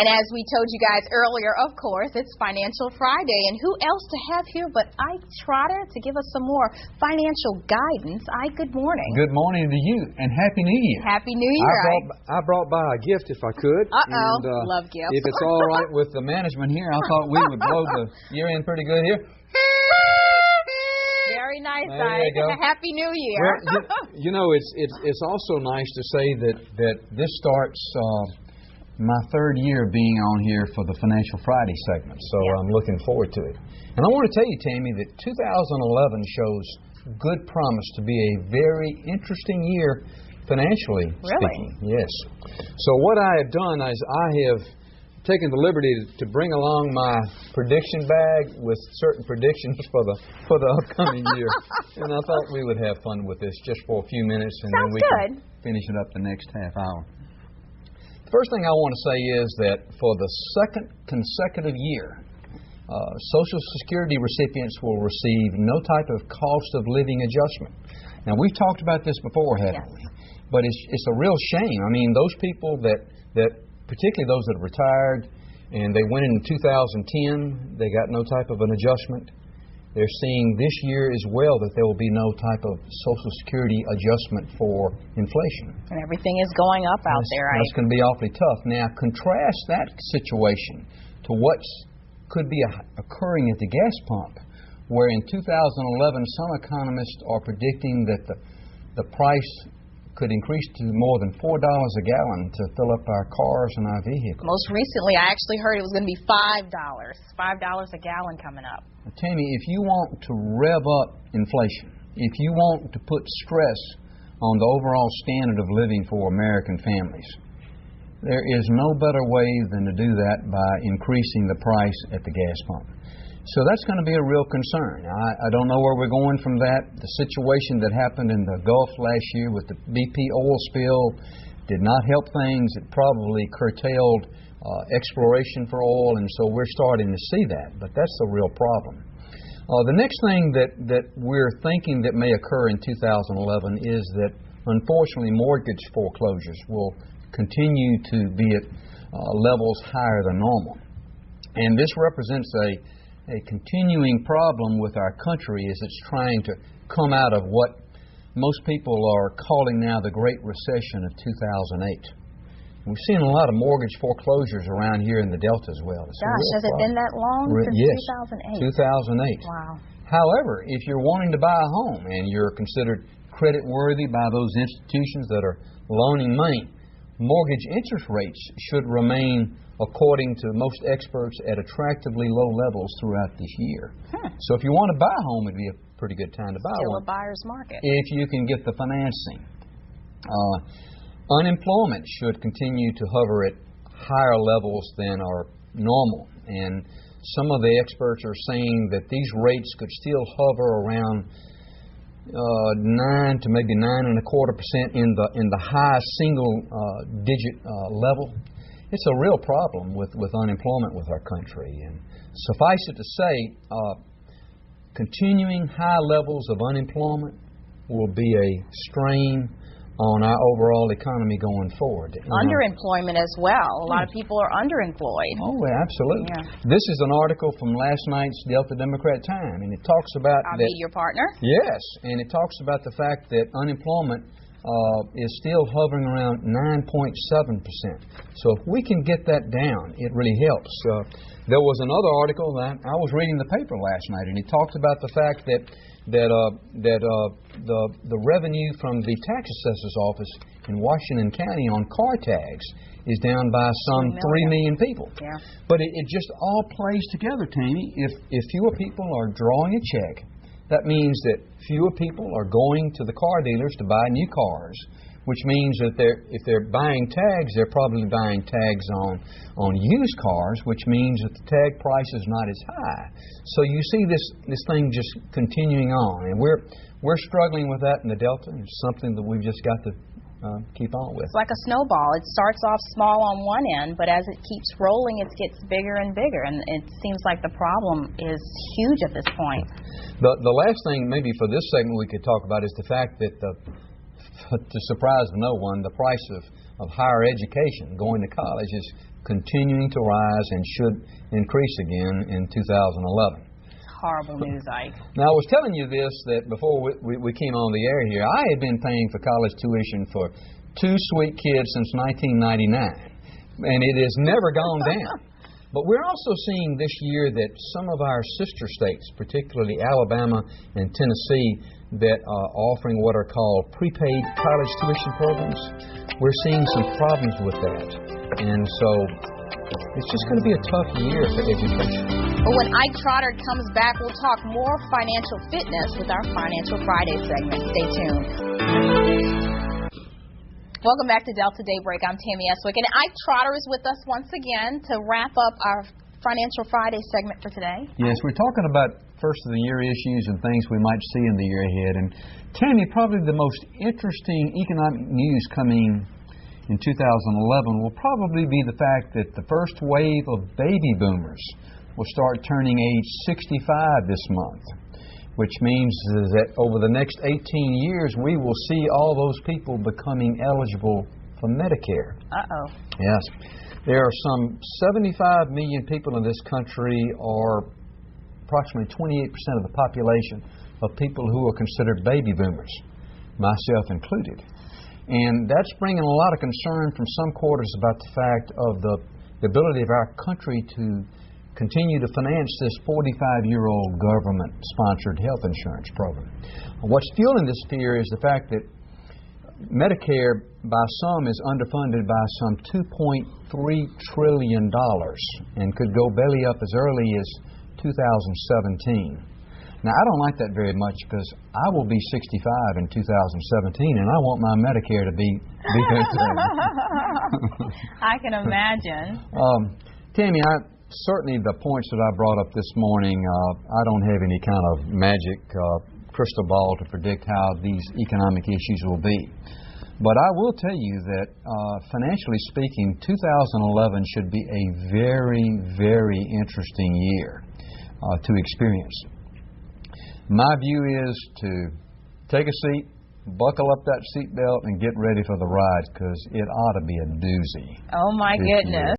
And as we told you guys earlier, of course, it's Financial Friday. And who else to have here but Ike Trotter to give us some more financial guidance. Ike, good morning. Good morning to you, and Happy New Year. Happy New Year, Ike. I brought by a gift if I could. Uh-oh, love gifts. If it's all right with the management here, I thought we would blow the year in pretty good here. Very nice, there you go. Happy New Year. Well, you know, it's also nice to say that this starts my third year being on here for the Financial Friday segment, so I'm looking forward to it. And I want to tell you, Tammy, that 2011 shows good promise to be a very interesting year financially speaking. Yes. So what I have done is I have taken the liberty to bring along my prediction bag with certain predictions for the upcoming year. And I thought we would have fun with this just for a few minutes, and then we can finish it up the next half hour. The first thing I want to say is that for the second consecutive year, Social Security recipients will receive no type of cost of living adjustment. Now, we've talked about this before, haven't we? But it's a real shame. I mean, those people that particularly those that have retired and they went in 2010, they got no type of an adjustment. They're seeing this year as well that there will be no type of Social Security adjustment for inflation. And everything is going up out there. That's going to be awfully tough. Now, contrast that situation to what's could be occurring at the gas pump, where in 2011 some economists are predicting that the price could increase to more than $4 a gallon to fill up our cars and our vehicles. Most recently, I actually heard it was going to be $5 a gallon coming up. Now, Tammy, if you want to rev up inflation, if you want to put stress on the overall standard of living for American families, there is no better way than to do that by increasing the price at the gas pump. So that's going to be a real concern. I don't know where we're going from that. The situation that happened in the Gulf last year with the BP oil spill did not help things. It probably curtailed exploration for oil, and so we're starting to see that. But that's the real problem. The next thing that we're thinking that may occur in 2011 is that, unfortunately, mortgage foreclosures will continue to be at levels higher than normal. And this represents a continuing problem with our country as it's trying to come out of what most people are calling now the Great Recession of 2008. We've seen a lot of mortgage foreclosures around here in the Delta as well. Gosh, has it been that long? Since 2008? 2008. Wow. However, if you're wanting to buy a home and you're considered credit worthy by those institutions that are loaning money, mortgage interest rates should remain, according to most experts, at attractively low levels throughout this year. So if you want to buy a home, it'd be a pretty good time to buy one. Still a buyer's market. If you can get the financing. Unemployment should continue to hover at higher levels than are normal. And some of the experts are saying that these rates could still hover around 9 to maybe 9.25% in the high single digit level. It's a real problem with unemployment with our country. And suffice it to say, continuing high levels of unemployment will be a strain on our overall economy going forward. Underemployment as well. A lot of people are underemployed. Oh, absolutely. Yeah. This is an article from last night's Delta Democrat Time, and it talks about I'll be your partner? Yes, and it talks about the fact that unemployment is still hovering around 9.7%. So if we can get that down, it really helps. There was another article that I was reading the paper last night, and it talked about the fact that the revenue from the tax assessor's office in Washington County on car tags is down by some 3 million people. Yeah. But it just all plays together, Tammy. If fewer people are drawing a check, that means that fewer people are going to the car dealers to buy new cars, which means that if they're buying tags, they're probably buying tags on used cars, which means that the tag price is not as high. So you see this thing just continuing on, and we're struggling with that in the Delta. It's something that we've just got to keep on with. It's like a snowball. It starts off small on one end, but as it keeps rolling, it gets bigger and bigger, and it seems like the problem is huge at this point. The last thing maybe for this segment we could talk about is the fact that, to surprise no one, the price of higher education, going to college, is continuing to rise and should increase again in 2011. Horrible news, Ike. Now, I was telling you this, that before we came on the air here, I had been paying for college tuition for two sweet kids since 1999, and it has never gone down. But we're also seeing this year that some of our sister states, particularly Alabama and Tennessee, that are offering what are called prepaid college tuition programs, we're seeing some problems with that. And so it's just going to be a tough year for education. Well, when Ike Trotter comes back, we'll talk more financial fitness with our Financial Friday segment. Stay tuned. Welcome back to Delta Daybreak. I'm Tammy Eswick, and Ike Trotter is with us once again to wrap up our Financial Friday segment for today. Yes, we're talking about first of the year issues and things we might see in the year ahead. And Tammy, probably the most interesting economic news coming in 2011 will probably be the fact that the first wave of baby boomers will start turning age 65 this month, which means that over the next 18 years, we will see all those people becoming eligible for Medicare. Uh-oh. Yes. There are some 75 million people in this country, or approximately 28% of the population, of people who are considered baby boomers, myself included. And that's bringing a lot of concern from some quarters about the fact of the ability of our country to continue to finance this 45-year-old government-sponsored health insurance program. What's fueling this fear is the fact that Medicare, by some, is underfunded by some $2.3 trillion and could go belly up as early as 2017. Now, I don't like that very much because I will be 65 in 2017, and I want my Medicare to be I can imagine. Tammy, certainly the points that I brought up this morning, I don't have any kind of magic crystal ball to predict how these economic issues will be. But I will tell you that financially speaking, 2011 should be a very, very interesting year to experience. My view is to take a seat, buckle up that seatbelt, and get ready for the ride, because it ought to be a doozy. Oh, my goodness.